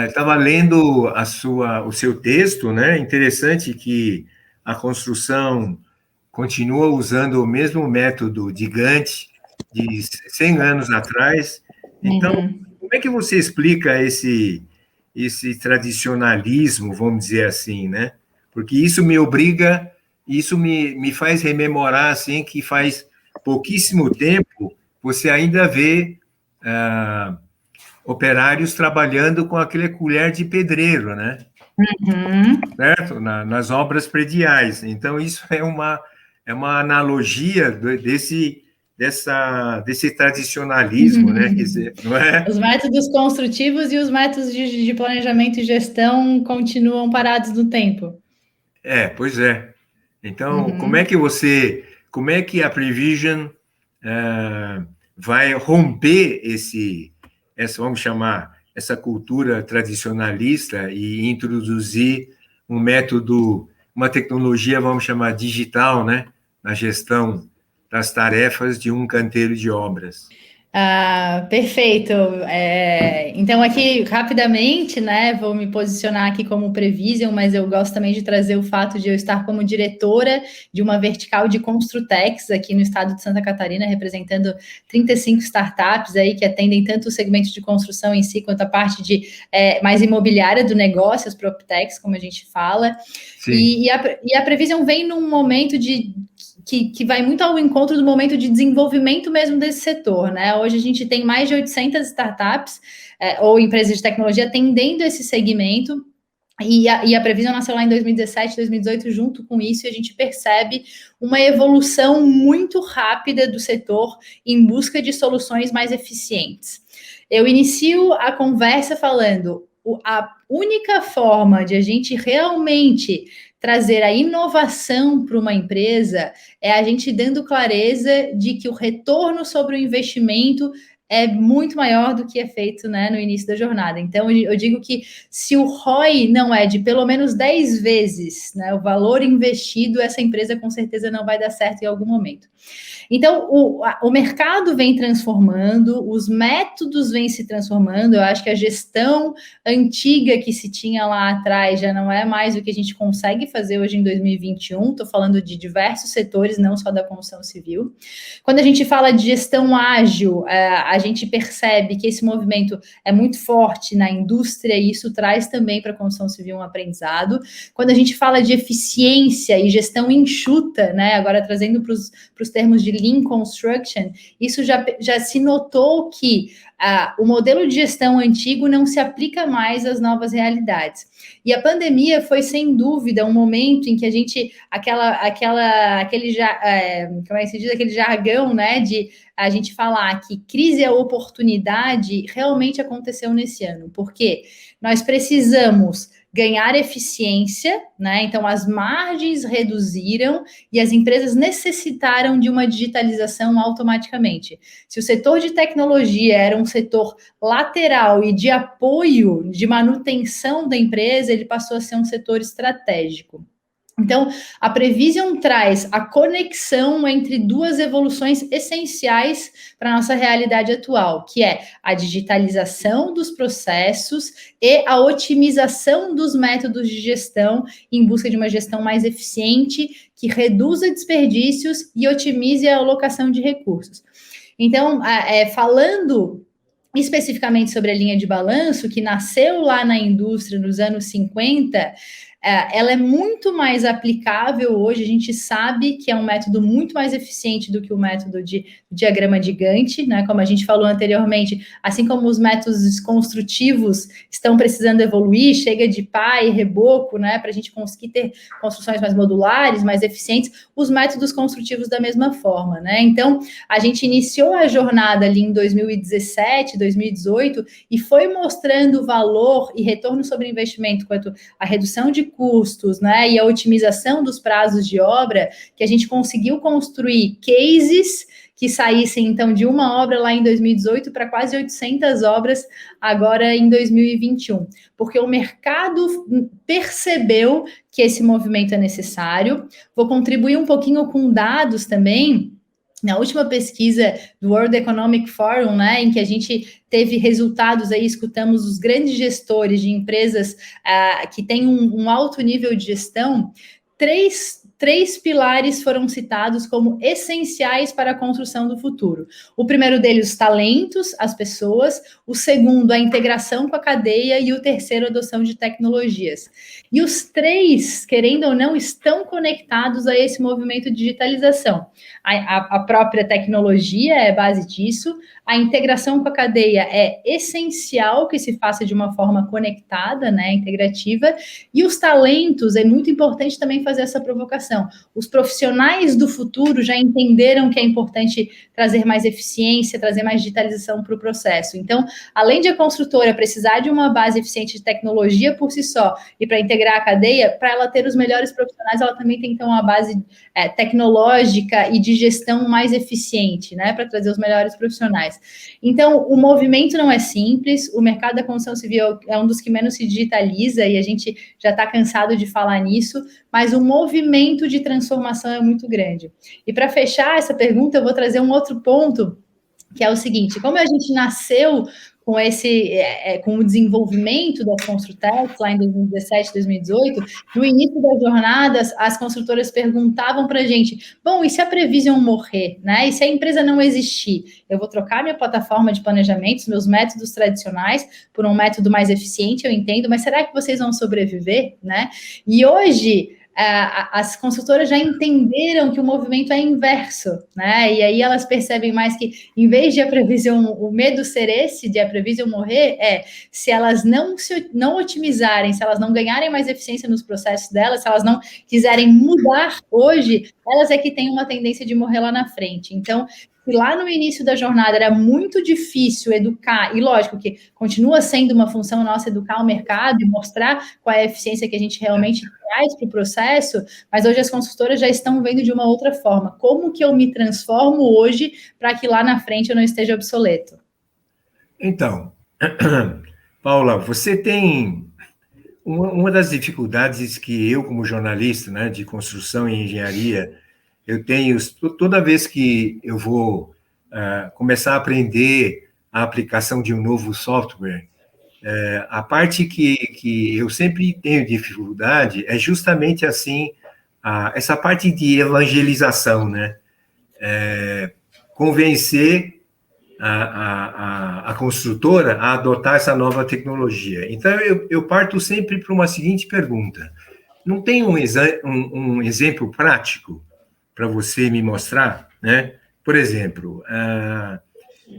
Estava lendo o seu texto, né? Interessante que a construção continua usando o mesmo método de Gantt de 100 anos atrás. Então, Uhum. como é que você explica esse tradicionalismo, vamos dizer assim, né? Porque isso me faz rememorar assim que faz pouquíssimo tempo você ainda vê ah, operários trabalhando com aquele colher de pedreiro, né? Uhum. Certo? Nas obras prediais. Então, isso é uma analogia desse tradicionalismo, né? Quer dizer, não é? Os métodos construtivos e os métodos de planejamento e gestão continuam parados no tempo. Pois é. Então, Uhum. como é que a Prevision vai romper vamos chamar, essa cultura tradicionalista e introduzir um método, uma tecnologia, vamos chamar, digital, né, na gestão das tarefas de um canteiro de obras? Perfeito. Então, aqui, rapidamente, né, vou me posicionar aqui como Prevision, mas eu gosto também de trazer o fato de eu estar como diretora de uma vertical de Construtex aqui no estado de Santa Catarina, representando 35 startups aí que atendem tanto o segmento de construção em si, quanto a parte de mais imobiliária do negócio, as PropTechs, como a gente fala. Sim. E a Prevision vem num momento que vai muito ao encontro do momento de desenvolvimento mesmo desse setor, né? Hoje a gente tem mais de 800 startups ou empresas de tecnologia atendendo esse segmento. E a Prevision nasceu lá em 2017, 2018, junto com isso, e a gente percebe uma evolução muito rápida do setor em busca de soluções mais eficientes. Eu inicio a conversa falando: a única forma de a gente realmente trazer a inovação para uma empresa é a gente dando clareza de que o retorno sobre o investimento é muito maior do que é feito, né, no início da jornada. Então, eu digo que se o ROI não é de pelo menos 10 vezes, né, o valor investido, essa empresa com certeza não vai dar certo em algum momento. Então, o mercado vem transformando, os métodos vêm se transformando. Eu acho que a gestão antiga que se tinha lá atrás já não é mais o que a gente consegue fazer hoje em 2021. Estou falando de diversos setores, não só da construção civil. Quando a gente fala de gestão ágil, a gente percebe que esse movimento é muito forte na indústria e isso traz também para a construção civil um aprendizado. Quando a gente fala de eficiência e gestão enxuta, né, agora trazendo para os termos de Lean Construction, isso já se notou que o modelo de gestão antigo não se aplica mais às novas realidades. E a pandemia foi, sem dúvida, um momento em que a gente, como é que se diz, aquele jargão, né, de a gente falar que crise é oportunidade, realmente aconteceu nesse ano, porque nós precisamos ganhar eficiência, né? Então as margens reduziram e as empresas necessitaram de uma digitalização automaticamente. Se o setor de tecnologia era um setor lateral e de apoio, de manutenção da empresa, ele passou a ser um setor estratégico. Então, a Prevision traz a conexão entre duas evoluções essenciais para a nossa realidade atual, que é a digitalização dos processos e a otimização dos métodos de gestão em busca de uma gestão mais eficiente, que reduza desperdícios e otimize a alocação de recursos. Então, falando especificamente sobre a linha de balanço, que nasceu lá na indústria nos anos 50, ela é muito mais aplicável hoje. A gente sabe que é um método muito mais eficiente do que o método de diagrama de Gantt, né? Como a gente falou anteriormente, assim como os métodos construtivos estão precisando evoluir, chega de pá e reboco, né? Para a gente conseguir ter construções mais modulares, mais eficientes, os métodos construtivos da mesma forma, né? Então, a gente iniciou a jornada ali em 2017, 2018 e foi mostrando valor e retorno sobre investimento quanto a redução de custos, né, e a otimização dos prazos de obra, que a gente conseguiu construir cases que saíssem, então, de uma obra lá em 2018 para quase 800 obras agora em 2021, porque o mercado percebeu que esse movimento é necessário. Vou contribuir um pouquinho com dados também. Na última pesquisa do World Economic Forum, né, em que a gente teve resultados aí, escutamos os grandes gestores de empresas que têm um alto nível de gestão, três pilares foram citados como essenciais para a construção do futuro. O primeiro deles, os talentos, as pessoas. O segundo, a integração com a cadeia. E o terceiro, a adoção de tecnologias. E os três, querendo ou não, estão conectados a esse movimento de digitalização. A própria tecnologia é base disso. A integração com a cadeia é essencial que se faça de uma forma conectada, né, integrativa. E os talentos, é muito importante também fazer essa provocação. Os profissionais do futuro já entenderam que é importante trazer mais eficiência, trazer mais digitalização para o processo. Então, além de a construtora precisar de uma base eficiente de tecnologia por si só e para integrar a cadeia, para ela ter os melhores profissionais, ela também tem que ter uma base tecnológica e de gestão mais eficiente, né, para trazer os melhores profissionais. Então, o movimento não é simples, o mercado da construção civil é um dos que menos se digitaliza e a gente já está cansado de falar nisso, mas o movimento de transformação é muito grande. E para fechar essa pergunta, eu vou trazer um outro ponto, que é o seguinte: como a gente nasceu com com o desenvolvimento das Construtechs lá em 2017, 2018, no início das jornadas, as construtoras perguntavam para a gente, bom, e se a Prevision morrer, né? E se a empresa não existir? Eu vou trocar minha plataforma de planejamento, meus métodos tradicionais, por um método mais eficiente, eu entendo, mas será que vocês vão sobreviver, né? E hoje as consultoras já entenderam que o movimento é inverso, né? E aí elas percebem mais que, em vez de a Prevision, o medo ser esse, de a Prevision morrer, se elas não otimizarem, se elas não ganharem mais eficiência nos processos delas, se elas não quiserem mudar hoje, elas é que têm uma tendência de morrer lá na frente. Então, se lá no início da jornada era muito difícil educar, e lógico que continua sendo uma função nossa educar o mercado e mostrar qual é a eficiência que a gente realmente traz para o processo, mas hoje as consultoras já estão vendo de uma outra forma. Como que eu me transformo hoje para que lá na frente eu não esteja obsoleto? Então, Paula, você tem uma das dificuldades que eu, como jornalista, né, de construção e engenharia, eu tenho, toda vez que eu vou começar a aprender a aplicação de um novo software, a parte que eu sempre tenho dificuldade é justamente assim, essa parte de evangelização, né? Convencer a construtora a adotar essa nova tecnologia. Então, eu parto sempre para uma seguinte pergunta: não tem um exemplo prático para você me mostrar, né? Por exemplo,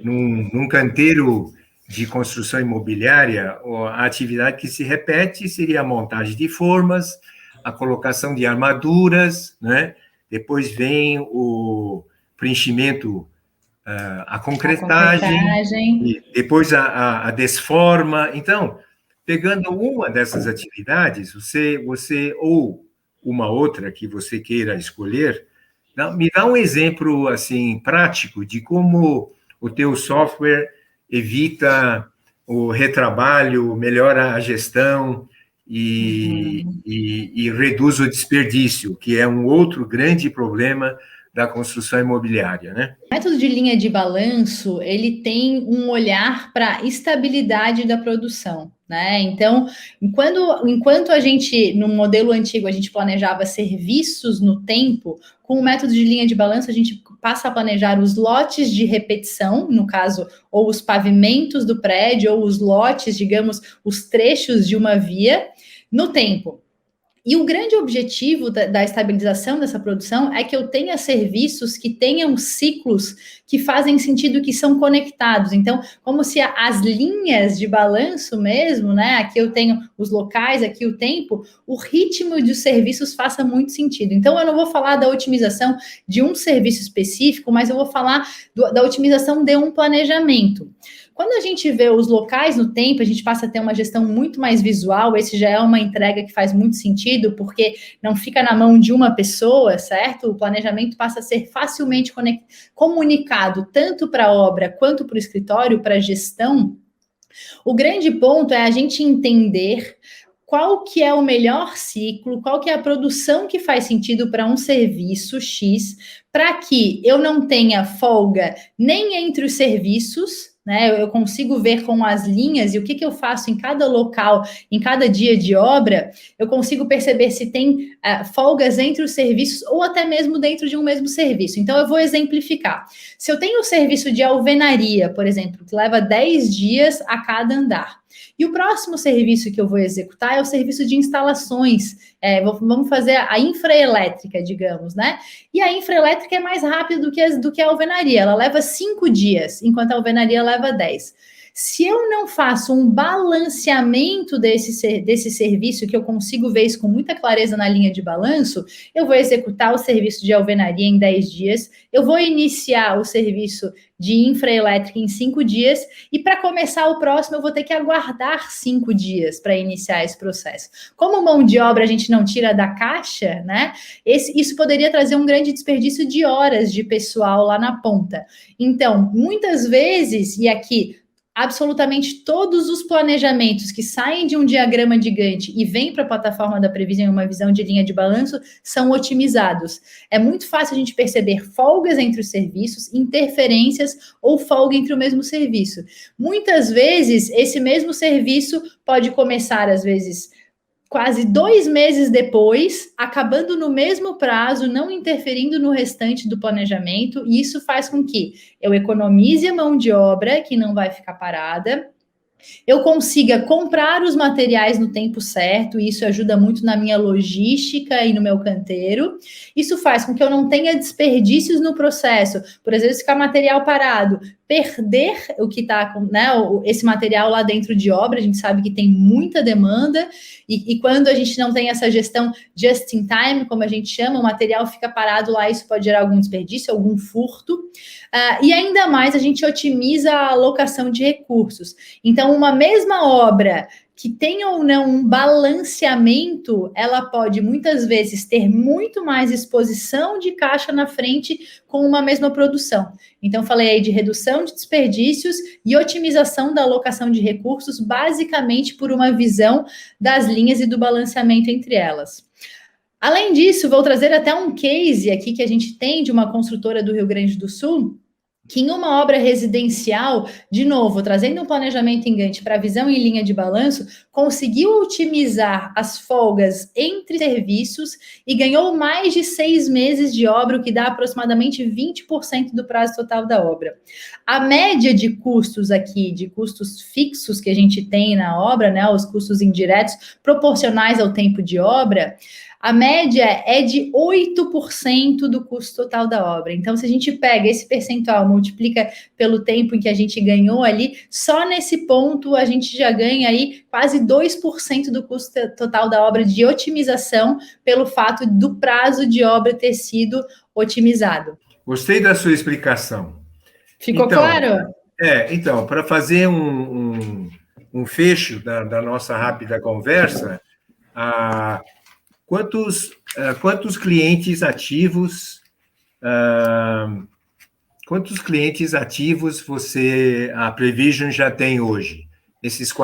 num canteiro de construção imobiliária, a atividade que se repete seria a montagem de formas, a colocação de armaduras, né? Depois vem o preenchimento, a concretagem, depois a desforma. Então, pegando uma dessas atividades, você ou uma outra que você queira escolher, me dá um exemplo assim prático de como o teu software evita o retrabalho, melhora a gestão e reduz o desperdício, que é um outro grande problema da construção imobiliária, né? O método de linha de balanço, ele tem um olhar para a estabilidade da produção, né? Então, enquanto a gente, no modelo antigo, a gente planejava serviços no tempo, com o método de linha de balanço, a gente passa a planejar os lotes de repetição, no caso, ou os pavimentos do prédio, ou os lotes, digamos, os trechos de uma via, no tempo. E o grande objetivo da estabilização dessa produção é que eu tenha serviços que tenham ciclos que fazem sentido, que são conectados. Então, como se as linhas de balanço mesmo, né? Aqui eu tenho os locais, aqui o tempo, o ritmo dos serviços faça muito sentido. Então, eu não vou falar da otimização de um serviço específico, mas eu vou falar da otimização de um planejamento. Quando a gente vê os locais no tempo, a gente passa a ter uma gestão muito mais visual. Esse já é uma entrega que faz muito sentido, porque não fica na mão de uma pessoa, certo? O planejamento passa a ser facilmente comunicado, tanto para a obra quanto para o escritório, para a gestão. O grande ponto é a gente entender qual que é o melhor ciclo, qual que é a produção que faz sentido para um serviço X, para que eu não tenha folga nem entre os serviços, né? Eu consigo ver com as linhas e o que eu faço em cada local, em cada dia de obra, eu consigo perceber se tem folgas entre os serviços ou até mesmo dentro de um mesmo serviço. Então, eu vou exemplificar. Se eu tenho o serviço de alvenaria, por exemplo, que leva 10 dias a cada andar, e o próximo serviço que eu vou executar é o serviço de instalações. Vamos fazer a infraelétrica, digamos, né? E a infraelétrica é mais rápida do que a alvenaria. Ela leva 5 dias, enquanto a alvenaria leva 10. Se eu não faço um balanceamento desse serviço, que eu consigo ver isso com muita clareza na linha de balanço, eu vou executar o serviço de alvenaria em 10 dias, eu vou iniciar o serviço de infraelétrica em 5 dias, e para começar o próximo eu vou ter que aguardar 5 dias para iniciar esse processo. Como mão de obra a gente não tira da caixa, né? Isso poderia trazer um grande desperdício de horas de pessoal lá na ponta. Então, muitas vezes, e aqui absolutamente todos os planejamentos que saem de um diagrama de Gantt e vêm para a plataforma da Previsão em uma visão de linha de balanço são otimizados. É muito fácil a gente perceber folgas entre os serviços, interferências ou folga entre o mesmo serviço. Muitas vezes, esse mesmo serviço pode começar, às vezes, quase 2 meses depois, acabando no mesmo prazo, não interferindo no restante do planejamento, e isso faz com que eu economize a mão de obra, que não vai ficar parada, eu consiga comprar os materiais no tempo certo, e isso ajuda muito na minha logística e no meu canteiro. Isso faz com que eu não tenha desperdícios no processo, por exemplo, ficar material parado, perder o que está, né, esse material lá dentro de obra. A gente sabe que tem muita demanda, e quando a gente não tem essa gestão just in time, como a gente chama, o material fica parado lá, isso pode gerar algum desperdício, algum furto. E ainda mais a gente otimiza a alocação de recursos. Então, uma mesma obra que tenha ou não um balanceamento, ela pode muitas vezes ter muito mais exposição de caixa na frente com uma mesma produção. Então, falei aí de redução de desperdícios e otimização da alocação de recursos, basicamente por uma visão das linhas e do balanceamento entre elas. Além disso, vou trazer até um case aqui que a gente tem de uma construtora do Rio Grande do Sul, que em uma obra residencial, de novo, trazendo um planejamento em Gantt para visão em linha de balanço, conseguiu otimizar as folgas entre serviços e ganhou mais de 6 meses de obra, o que dá aproximadamente 20% do prazo total da obra. A média de custos aqui, de custos fixos que a gente tem na obra, né, os custos indiretos proporcionais ao tempo de obra, a média é de 8% do custo total da obra. Então, se a gente pega esse percentual, multiplica pelo tempo em que a gente ganhou ali, só nesse ponto a gente já ganha aí quase 2% do custo total da obra de otimização, pelo fato do prazo de obra ter sido otimizado. Gostei da sua explicação. Ficou claro? Então, para fazer um fecho da nossa rápida conversa, quantos clientes ativos a Prevision já tem hoje? Nesses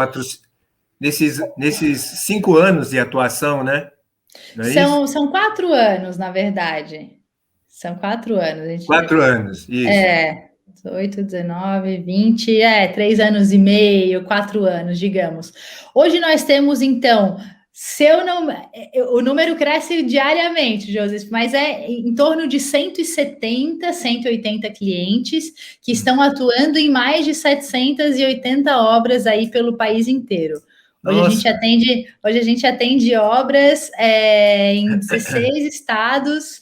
5 anos de atuação, né? Não é São 4 anos, na verdade. São 4 anos. 4 anos, isso. 8, 19, 20, 3 anos e meio, 4 anos, digamos. Hoje nós temos, então, o número cresce diariamente, Joseph, mas é em torno de 170, 180 clientes que estão atuando em mais de 780 obras aí pelo país inteiro. Hoje a gente atende obras em 16 estados,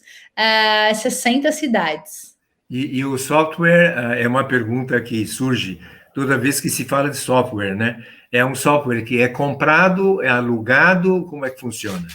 60 cidades. E o software é uma pergunta que surge toda vez que se fala de software, né? É um software que é comprado, é alugado, como é que funciona?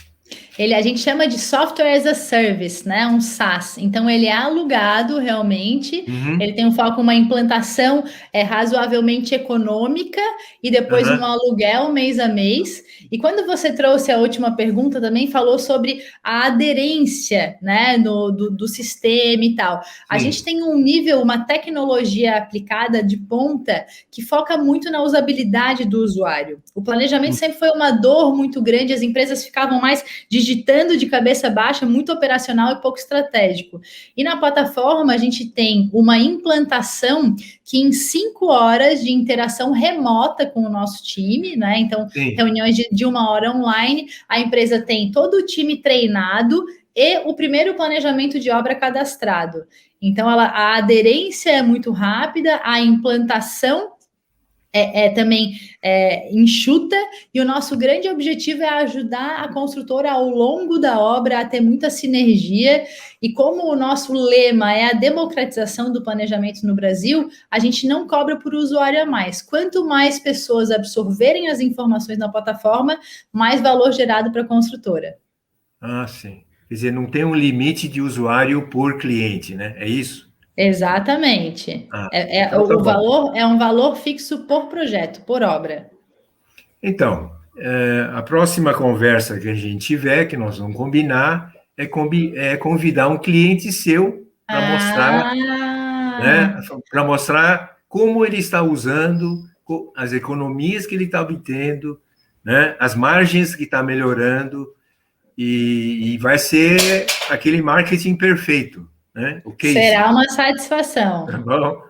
A gente chama de software as a service, né? Um SaaS. Então, ele é alugado realmente, ele tem um foco, uma implantação razoavelmente econômica e depois um aluguel mês a mês. E quando você trouxe a última pergunta, também falou sobre a aderência, né, do sistema e tal. A gente tem um nível, uma tecnologia aplicada de ponta que foca muito na usabilidade do usuário. O planejamento sempre foi uma dor muito grande, as empresas ficavam mais digitando de cabeça baixa, muito operacional e pouco estratégico. E na plataforma a gente tem uma implantação que em 5 horas de interação remota com o nosso time, né? Então, reuniões de 1 hora online, a empresa tem todo o time treinado e o primeiro planejamento de obra cadastrado. Então, a aderência é muito rápida, a implantação também enxuta, e o nosso grande objetivo é ajudar a construtora ao longo da obra a ter muita sinergia, e como o nosso lema é a democratização do planejamento no Brasil, a gente não cobra por usuário a mais. Quanto mais pessoas absorverem as informações na plataforma, mais valor gerado para a construtora. Ah, sim. Quer dizer, não tem um limite de usuário por cliente, né? É isso? Exatamente. Então tá O bom. valor é um valor fixo por projeto, por obra. Então, a próxima conversa que a gente tiver, que nós vamos combinar, é convidar um cliente seu para mostrar, né, para mostrar como ele está usando, as economias que ele está obtendo, né, as margens que está melhorando, e vai ser aquele marketing perfeito, né? Será uma satisfação. Tá bom?